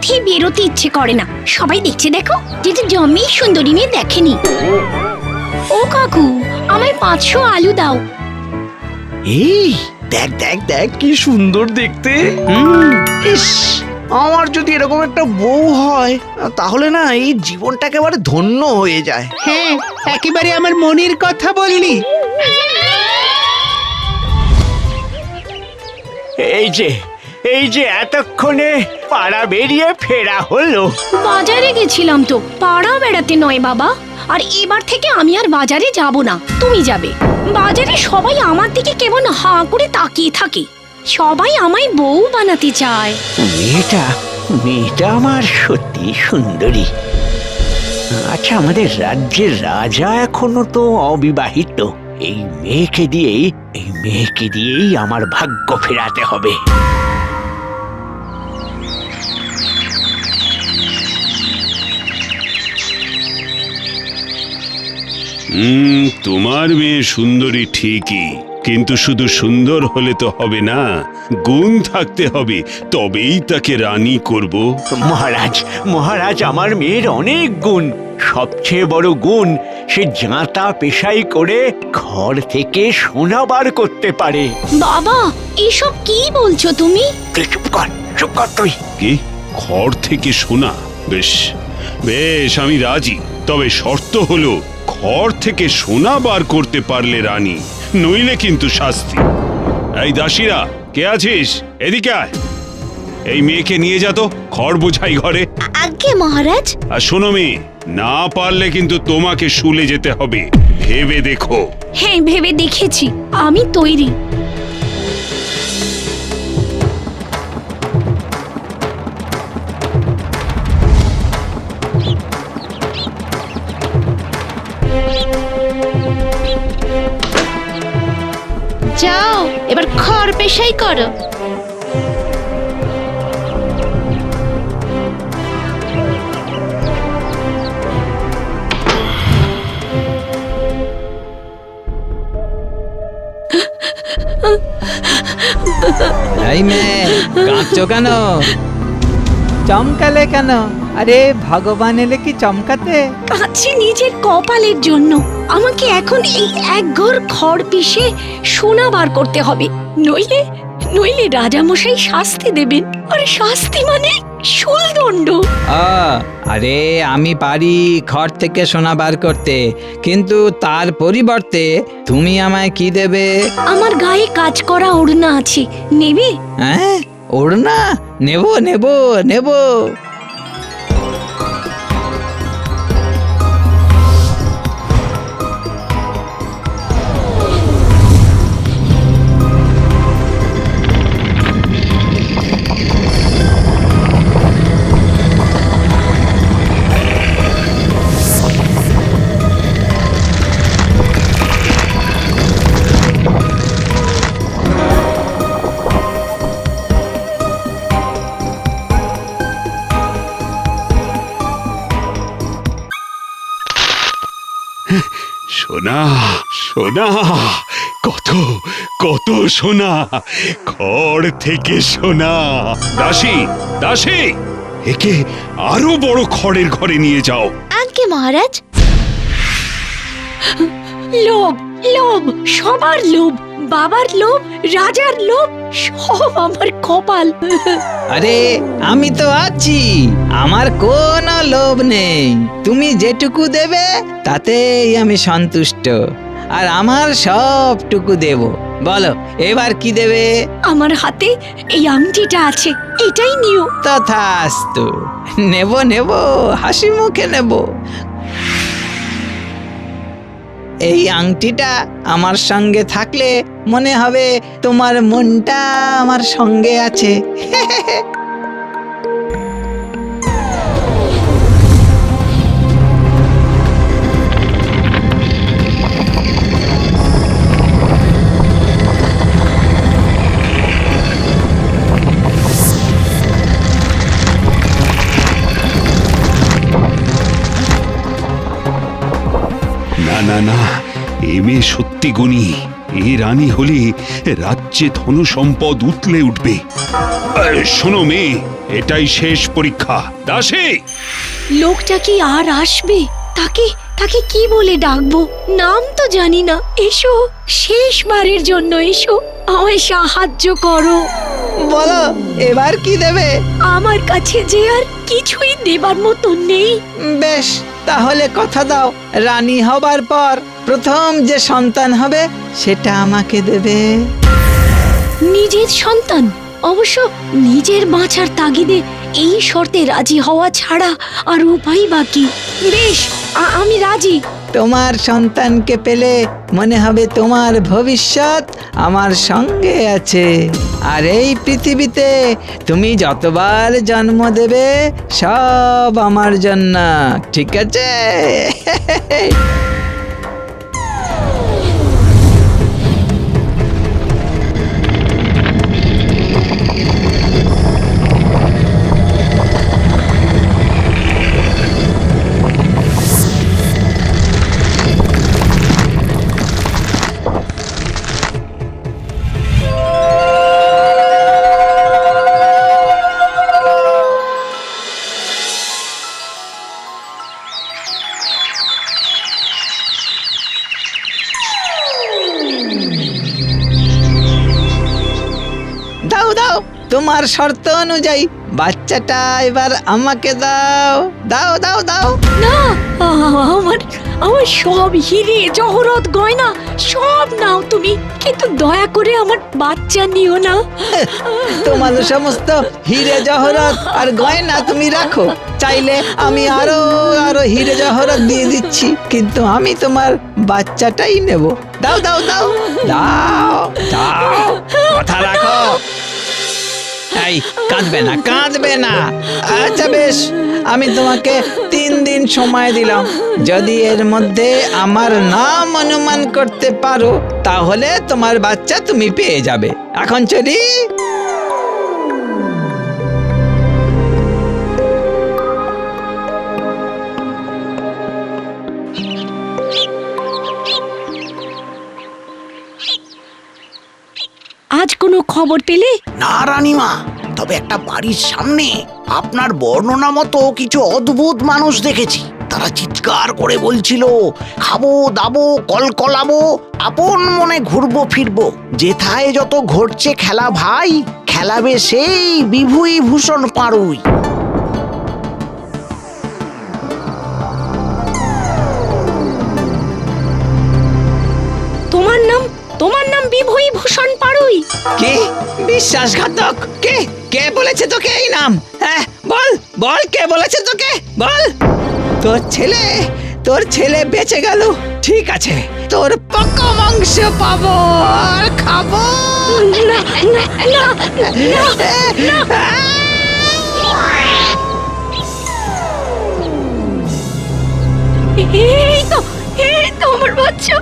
পথে বেরোতে ইচ্ছে করে না। সবাই দেখছে দেখো, যেটা জন্মেই সুন্দরী মেয়ে দেখেনি। ও কাকু, আমায় 500 আলু দাও। এই দেখ দেখ দেখ কি সুন্দর দেখতে। ইস, আমার যদি এরকম একটা বউ হয় তাহলে না এই জীবনটা একেবারে ধন্য হয়ে যায়। হ্যাঁ, একেবারে আমার মনের কথা বললি। এই যে এতক্ষণে পাড়া বেরিয়ে ফেরা হলো। বাজারে গেছিলাম তো, পাড়া বেড়াতে নয় বাবা। আর এবার থেকে আমি আর বাজারে যাব না, তুমি যাবে। বাজারে সবাই আমার দিকে কেমন হাঁ করে তাকিয়ে থাকে। সবাই আমায় বউ বানাতে চায়। মেয়েটা আমার সত্যি সুন্দরী। আচ্ছা, আমাদের রাজ্যের রাজা এখনো তো অবিবাহিত। এই মেয়েকে দিয়েই আমার ভাগ্য ফেরাতে হবে। তোমার মেয়ে সুন্দরী ঠিকই, কিন্তু শুধু সুন্দর হলে তো হবে না, গুণ থাকতে হবে, তবেই তাকে রানী করব। মহারাজ, আমার মেয়ের অনেক গুণ। সবচেয়ে বড় গুণ, সে জাঁতা পেশাই করে ঘর থেকে সোনা বার করতে পারে। বাবা, এসব কি বলছো তুমি? চুপ কর তুই। কি? খড় থেকে সোনা? বেশ বেশ, আমি রাজি, তবে শর্ত হলো খড় থেকে সোনা বার করতে পারলে রানী, নইলে কিন্তু শাস্তি। এই দাসীরা, কে আছিস? এদিকে আয়। এই মেয়েকে নিয়ে যা তো খড় বোঝাই ঘরে। আজ্ঞে মহারাজ। আর শোনো মেয়ে, না পারলে কিন্তু তোমাকে শুলে যেতে হবে, ভেবে দেখো। হ্যাঁ, ভেবে দেখেছি, আমি তৈরি। যাও, এবার খড় পেশাই করো। এই মেয়ে, কাঁদছো কেন? চমকালে কেন? আরে ভগবান এলে কি চমকাতে? কাঁদছি নিজের কপালের জন্য। আমাকে এখন এই এক ঘর খড় পিষে সোনা বার করতে হবে, নইলে রাজামশাই শাস্তি দেবেন। আর শাস্তি মানে শুলদণ্ড। আরে আমি পারি খড় থেকে সোনা বার করতে, কিন্তু তার পরিবর্তে তুমি আমায় কি দেবে? আমার গায়ে কাজ করা ওড়না আছে, নেবে? হ্যাঁ, ওড়না? নেব নেব নেব। সোনা সোনা, কত কত সোনা, খড় থেকে সোনা। দাসী, একে আরো বড় খড়ের ঘরে নিয়ে যাও। আজ্ঞে মহারাজ। লোভ, সবার লোভ, বাবার লোভ, রাজার লোভ, সব আমার কপাল। আরে আমি তো আছি, আমার কোনো লোভ নেই। তুমি যেটুকু দেবে তাতেই আমি সন্তুষ্ট, আর আমার সবটুকু দেব। বলো এবার কি দেবে? আমার হাতে এই আংটিটা আছে, এটাই নিও। তথাস্তু, নেব, হাসি মুখে নেব। এই আংটিটা আমার সঙ্গে থাকলে মনে হবে তোমার মনটা আমার সঙ্গে আছে। না, এ মেয়ে সত্যি গুণী। এ রানী হলে রাজ্যে ধন সম্পদ উতলে উঠবে। শোনো মেয়ে, এটাই শেষ পরীক্ষা। দাসী, লোকটা কি আর আসবে? তাকে তাকে কি বলে ডাকবো? নাম তো জানি না। এসো, শেষবারের জন্য এসো, আমায় সাহায্য করো। বলো এবার কি দেবে? আমার কাছে যে আর কিছুই দেবার মতো নেই। বেশ, তাহলে কথা দাও, রানী হবার পর প্রথম যে সন্তান হবে সেটা আমাকে দেবে। নিজের সন্তান? অবশ্য নিজের বাঁচার তাগিদে এই শর্তে রাজি হওয়া ছাড়া আর উপায় বাকি। বেশ, আমি রাজি। তোমার সন্তানকে পেলে মনে হবে তোমার ভবিষ্যৎ আমার সঙ্গে আছে, আর এই পৃথিবীতে তুমি যতবার জন্ম দেবে সব আমার জন্য, ঠিক আছে? দাও দাও, তোমার শর্ত অনুযায়ী বাচ্চাটা এবার আমাকে দাও। দাও দাও দাও। না, আমার আমার সব হিরে জহরত গয়না সব নাও তুমি, কিন্তু দয়া করে আমার বাচ্চা নিও না। তোমার সমস্ত হিরে জহরত আর গয়না তুমি রাখো, চাইলে আমি আরো আরো হিরে জহরত দিয়ে দিচ্ছি, কিন্তু আমি তোমার বাচ্চাটাই নেব। দাও দাও দাও দাও দাও, কথা রাখো। এই, কাঁদবে না, কাঁদবে না। আচ্ছা বেশ, আমি তোমাকে 3 দিন সময় দিলাম। যদি এর মধ্যে আমার নাম অনুমান করতে পারো তাহলে তোমার বাচ্চা তুমি পেয়ে যাবে। এখন চলি। আজ কোনো খবর পেলে? না রানীমা, তবে একটা বাড়ির সামনে আপনার বর্ণনা মতো কিছু অদ্ভুত মানুষ দেখেছি। তারা চিৎকার করে বলছিল, খাবো দাবো কলকলাবো, আপন মনে ঘুরবো ফিরবো, যেথায় যত ঘটছে খেলা ভাই, খেলাবে সেই বিভূই ভূষণ পাড়ুই। তোমার নাম বিভূই ভূষণ পাড়ুই? কে? বিশ্বাসঘাতক! কে কে বলেছে তোকে এই নাম? হ্যাঁ, বল বল, কে বলেছে তোকে? বল। তোর ছেলে বেঁচে গেল, ঠিক আছে, তোর পাকা মাংস পাবো আর খাবো। না না না না না। এই তো আমার বাচ্চা।